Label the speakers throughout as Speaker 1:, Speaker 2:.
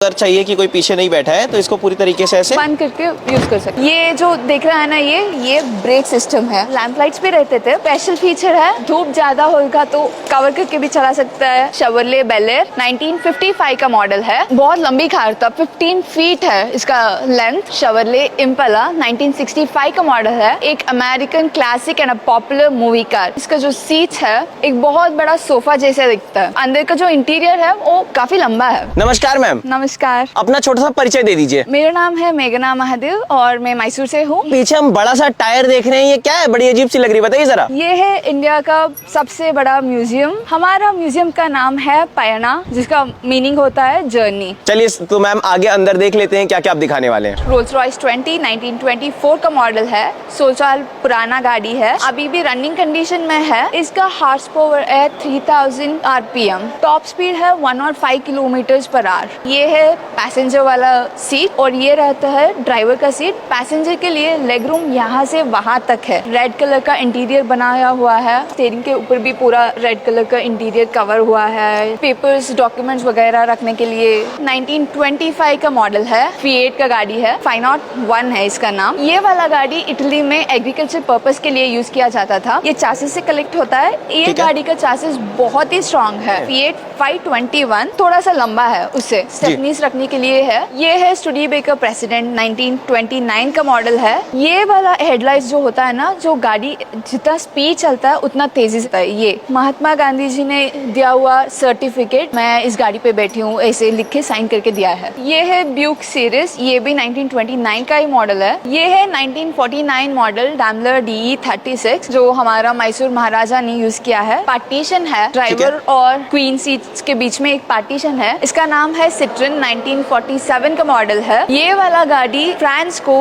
Speaker 1: अगर चाहिए कि कोई पीछे नहीं बैठा है तो इसको पूरी तरीके से ऐसे
Speaker 2: बंद करके यूज कर सकते। ये जो देख रहा है ना, ये ब्रेक सिस्टम है। लैंप लाइट्स भी रहते थे। स्पेशल फीचर है, धूप ज्यादा होगा तो कवर करके भी चला सकता है। शेवरले बेल एयर 1955 का मॉडल है। बहुत लंबी कार था, 15 फीट है इसका लेंथ। शेवरले इम्पला 1965 का मॉडल है। एक American classic and popular movie car. इसका जो सीट है एक बहुत बड़ा सोफा जैसा दिखता है। अंदर का जो इंटीरियर है वो काफी लंबा है।
Speaker 1: नमस्कार मैम।
Speaker 2: नमस्कार।
Speaker 1: अपना छोटा सा परिचय दे दीजिए।
Speaker 2: मेरा नाम है मेघना महादेव और मैं मैसूर से हूँ।
Speaker 1: पीछे हम बड़ा सा टायर देख रहे हैं, ये क्या है? बड़ी अजीब सी लग रही है, बताइए जरा।
Speaker 2: ये है इंडिया का सबसे बड़ा म्यूजियम। हमारा म्यूजियम का नाम है पयना, जिसका मीनिंग होता है जर्नी।
Speaker 1: चलिए तो मैम आगे अंदर देख लेते हैं क्या क्या आप दिखाने वाले हैं।
Speaker 2: रोल्स रॉयस 1924 का मॉडल है। 100 साल पुराना गाड़ी है, अभी भी रनिंग कंडीशन में है। इसका हॉर्स पावर है 3000 RPM। टॉप स्पीड है 105 km/h। ये है पैसेंजर वाला सीट और ये रहता है ड्राइवर का सीट। पैसेंजर के लिए लेग रूम यहाँ से वहाँ तक है। रेड कलर का इंटीरियर बनाया हुआ है। स्टीयरिंग के ऊपर भी पूरा रेड कलर का इंटीरियर कवर हुआ है। पेपर्स, डॉक्यूमेंट्स वगैरह रखने के लिए। 1925 का मॉडल है। Fiat का गाड़ी है। 501 है इसका नाम। ये वाला गाड़ी इटली में एग्रीकल्चर पर्पस के लिए यूज किया जाता था। ये चासिस से कलेक्ट होता है। ये गाड़ी का चासिस बहुत ही स्ट्रॉन्ग है। Fiat 521 थोड़ा सा लंबा है, उससे स्टेपनीज रखने के लिए है। ये है स्टुडियोबेकर प्रेसिडेंट 1929 का मॉडल है। ये वाला हेडलाइट्स जो होता है ना, जो गाड़ी जितना स्पीड चलता है उतना तेजी से है। ये महात्मा गांधी जी ने दिया हुआ सर्टिफिकेट मैं इस गाड़ी पे बैठी हूँ ऐसे लिख के साइन करके दिया है। ये है ब्यूक सीरीज, ये भी 1929 का ही मॉडल है। ये है 1949 मॉडल डैमलर DE 36 जो हमारा मैसूर महाराजा ने यूज किया है। पार्टीशन है ड्राइवर और क्वीन सीट्स के बीच में, एक पार्टीशन है। इसका नाम है सिट्रन 1947 का मॉडल है। ये वाला गाड़ी फ्रांस को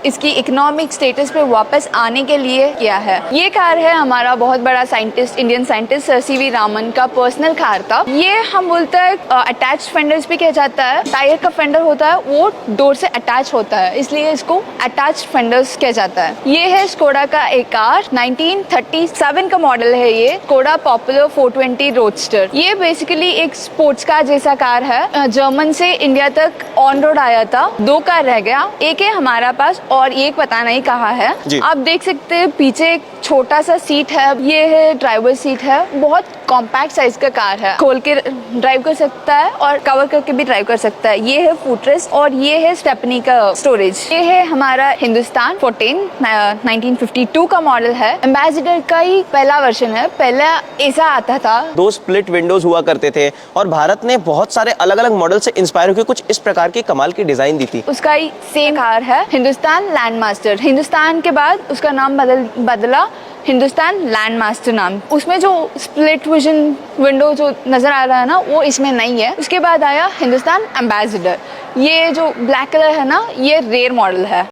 Speaker 2: इसकी इकोनॉमिक स्टेटस पे वापस आने के लिए किया है। ये कार है हमारा बहुत बड़ा scientist, Indian scientist sir CV Raman का पर्सनल कार था। ये हम बोलते हैं अटैच फेंडर्स भी किया जाता है। टायर का फेंडर होता है वो डोर से अटैच होता है, इसलिए इसको अटैच फेंडर्स किया जाता है। ये है स्कोडा का एक कार, 1937 का मॉडल है। ये स्कोडा पॉपुलर 420 रोडस्टर। ये बेसिकली एक स्पोर्ट्स कार जैसा कार है। जर्मन से इंडिया तक ऑन रोड आया था। 2 कार रह गया, एक है हमारा पास और एक पता नहीं कहाँ है। आप देख सकते हैं पीछे एक छोटा सा सीट है। ये है ड्राइवर सीट है। बहुत कॉम्पैक्ट साइज का कार है, खोल के ड्राइव कर सकता है और कवर करके भी ड्राइव कर सकता है। ये है फुटरेस्ट और ये है स्टेपनी का स्टोरेज। ये है हमारा हिंदुस्तान 14 1952 का मॉडल है। एम्बेसडर का ही पहला वर्जन है। पहला ऐसा आता था,
Speaker 1: 2 स्प्लिट विंडोज हुआ करते थे और भारत ने बहुत सारे अलग अलग मॉडल से इंस्पायर होकर कुछ इस प्रकार की कमाल की डिजाइन दी थी।
Speaker 2: उसका ही सेम कार है हिंदुस्तान लैंडमास्टर। हिंदुस्तान के बाद उसका नाम बदला हिंदुस्तान लैंडमास्टर नाम। उसमें जो स्प्लिट विंडो जो नजर आ रहा है ना, वो इसमें नहीं है। उसके बाद आया हिंदुस्तान एम्बेसडर। ये जो ब्लैक कलर है ना, ये रेयर मॉडल है।